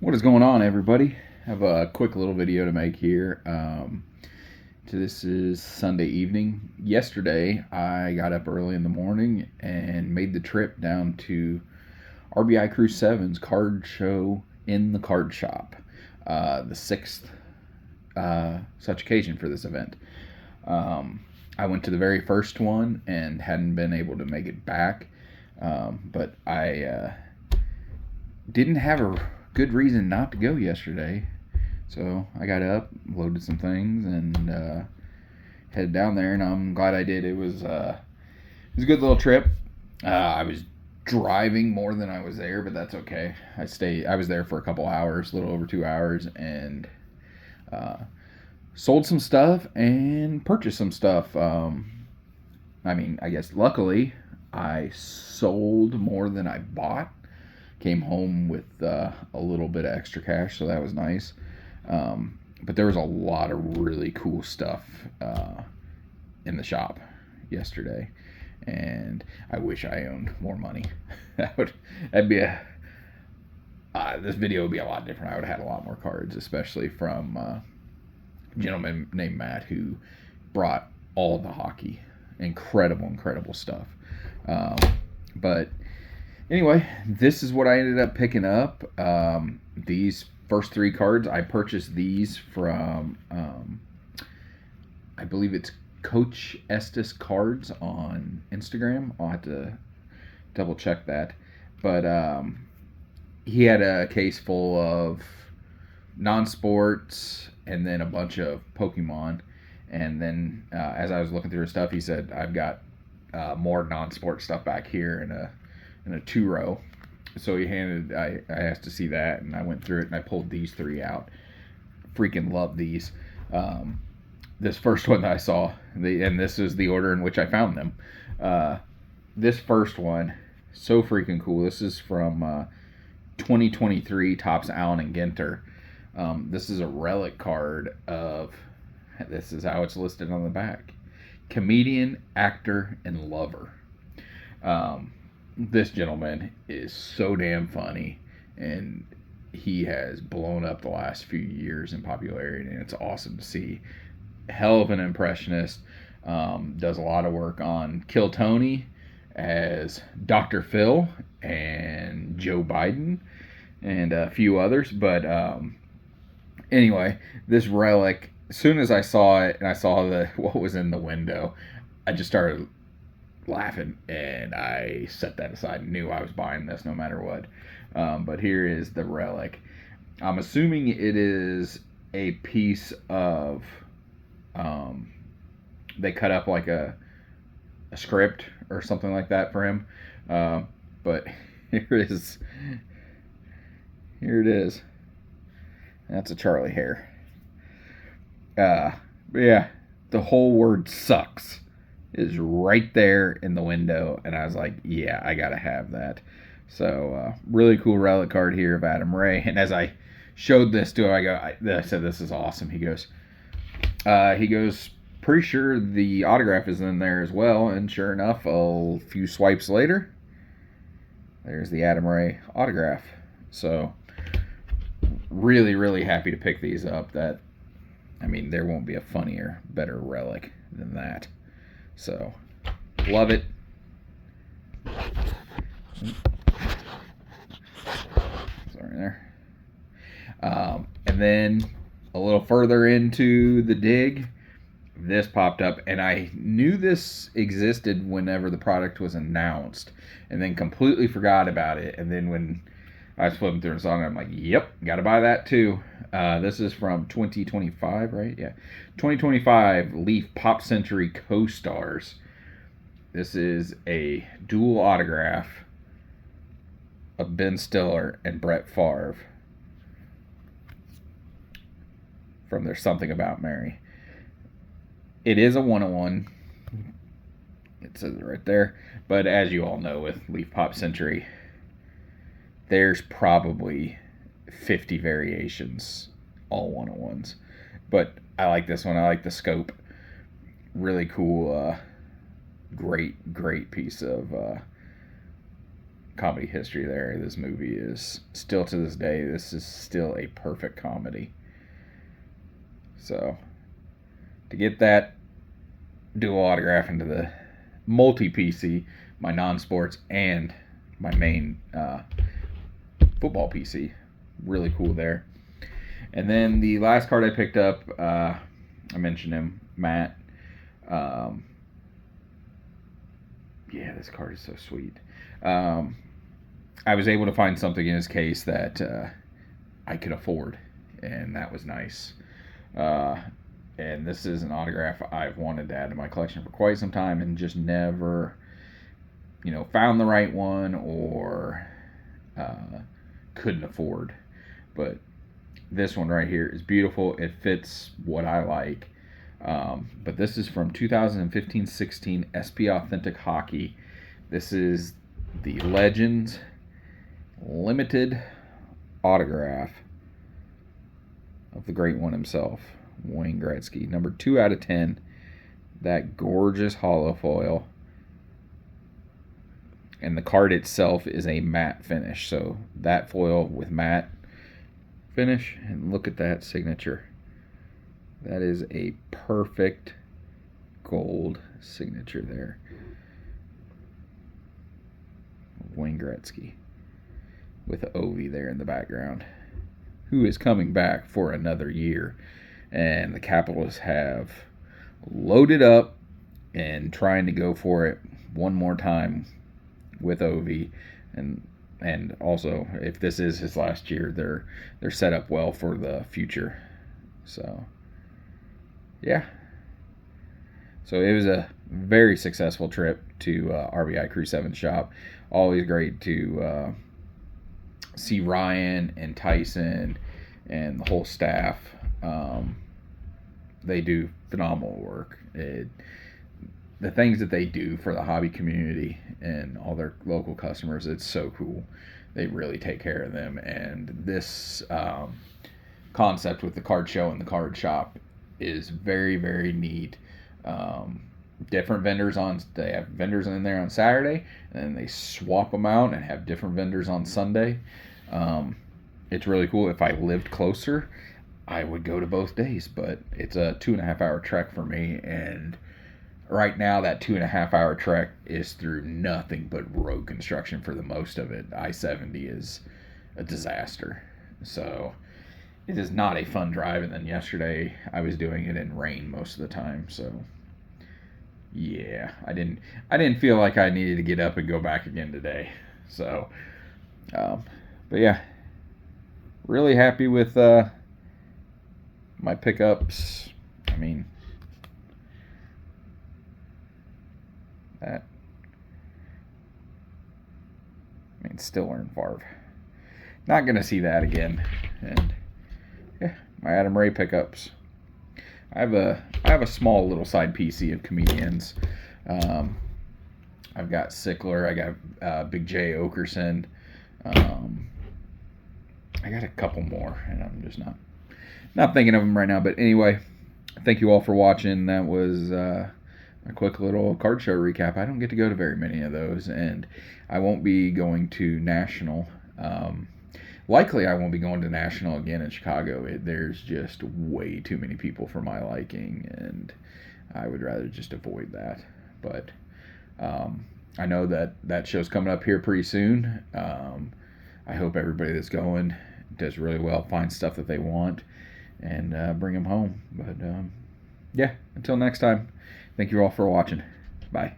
What is going on, everybody? I have a quick little video to make here. This is Sunday evening. Yesterday, I got up early in the morning and made the trip down to RbiCru7's card show in the card shop. The sixth such occasion for this event. I went to the very first one and hadn't been able to make it back, but I didn't have a good reason not to go yesterday. So I got up, loaded some things, and headed down there, and I'm glad I did. It was a good little trip. I was driving more than I was there, but that's okay. I was there for a couple hours, a little over 2 hours, and sold some stuff and purchased some stuff. I guess luckily I sold more than I bought. Came home with a little bit of extra cash, so that was nice. But there was a lot of really cool stuff in the shop yesterday, and I wish I owned more money. That'd be this video would be a lot different. I would have had a lot more cards, especially from a gentleman named Matt who brought all the hockey. Incredible stuff. But anyway, this is what I ended up picking up. These first three cards, I purchased these from, I believe it's Coach Estes Cards on Instagram. I'll have to double check that. But he had a case full of non-sports and then a bunch of Pokemon. And then as I was looking through his stuff, he said, I've got more non-sport stuff back here in a 2-row. So I asked to see that, and I went through it, and I pulled these three out. Freaking love these. This first one that I saw, and this is the order in which I found them. This first one, so freaking cool. This is from 2023 Topps Allen and Ginter. This is a relic card of, this is how it's listed on the back, comedian, actor, and lover. This gentleman is so damn funny, and he has blown up the last few years in popularity, and it's awesome to see. Hell of an impressionist. Does a lot of work on Kill Tony as Dr. Phil and Joe Biden and a few others. But anyway, this relic, as soon as I saw it and I saw what was in the window, I just started laughing, and I set that aside and knew I was buying this no matter what. But here is the relic. I'm assuming it is a piece of, they cut up like a script or something like that for him. But here it is. Here it is. That's a Charlie hair. But yeah, the whole word sucks is right there in the window, and I was like, yeah, I gotta have that. So really cool relic card here of Adam Ray. And as I showed this to him, I said, this is awesome. He goes, pretty sure the autograph is in there as well. And sure enough, a few swipes later, there's the Adam Ray autograph. So really happy to pick these up. There won't be a funnier, better relic than that. So, love it. Sorry there. And then a little further into the dig, this popped up, and I knew this existed whenever the product was announced, and then completely forgot about it. And then when I was flipping through the song, I'm like, yep, gotta buy that too. This is from 2025, right? Yeah. 2025 Leaf Pop Century Co-Stars. This is a dual autograph of Ben Stiller and Brett Favre from There's Something About Mary. It is a 1-on-1. It says it right there. But as you all know, with Leaf Pop Century, there's probably 50 variations, all 1-on-1s. But I like this one. I like the scope. Really cool, great piece of comedy history there. This movie is still, to this day, this is still a perfect comedy. So to get that dual autograph into the multi-PC, my non-sports and my main football PC, really cool there. And then the last card I picked up, I mentioned him, Matt. Yeah, this card is so sweet. I was able to find something in his case that I could afford, and that was nice. And this is an autograph I've wanted to add to my collection for quite some time and just never, found the right one or couldn't afford. But this one right here is beautiful. It fits what I like. But this is from 2015-16 SP Authentic Hockey. This is the Legends limited autograph of the great one himself, Wayne Gretzky. Number 2 out of 10. That gorgeous hollow foil. And the card itself is a matte finish. So that foil with matte finish. And look at that signature. That is a perfect gold signature there. Wayne Gretzky with Ovi there in the background, who is coming back for another year. And the Capitals have loaded up and trying to go for it one more time with Ovi. And also, if this is his last year, they're set up well for the future. So yeah. So it was a very successful trip to RbiCru7 shop. Always great to see Ryan and Tyson and the whole staff. They do phenomenal work. The things that they do for the hobby community and all their local customers, it's so cool. They really take care of them. And this concept with the card show and the card shop is very, very neat. Different vendors they have vendors in there on Saturday, and then they swap them out and have different vendors on Sunday. It's really cool. If I lived closer, I would go to both days, but it's a 2.5-hour trek for me, and right now that 2.5-hour trek is through nothing but road construction for the most of it. I-70 is a disaster, so it is not a fun drive. And then yesterday I was doing it in rain most of the time, so yeah, I didn't feel like I needed to get up and go back again today. So but yeah, really happy with my pickups. I mean, still Aaron Favre. Not gonna see that again. And yeah, my Adam Ray pickups. I have a small little side PC of comedians. I've got Sickler. I got Big J Okerson. I got a couple more, and I'm just not thinking of them right now. But anyway, thank you all for watching. That was a quick little card show recap. I don't get to go to very many of those, and I won't be going to National. Likely I won't be going to National again in Chicago. There's just way too many people for my liking, and I would rather just avoid that. But I know that show's coming up here pretty soon. I hope everybody that's going does really well, find stuff that they want, and bring them home. But yeah, until next time, thank you all for watching. Bye.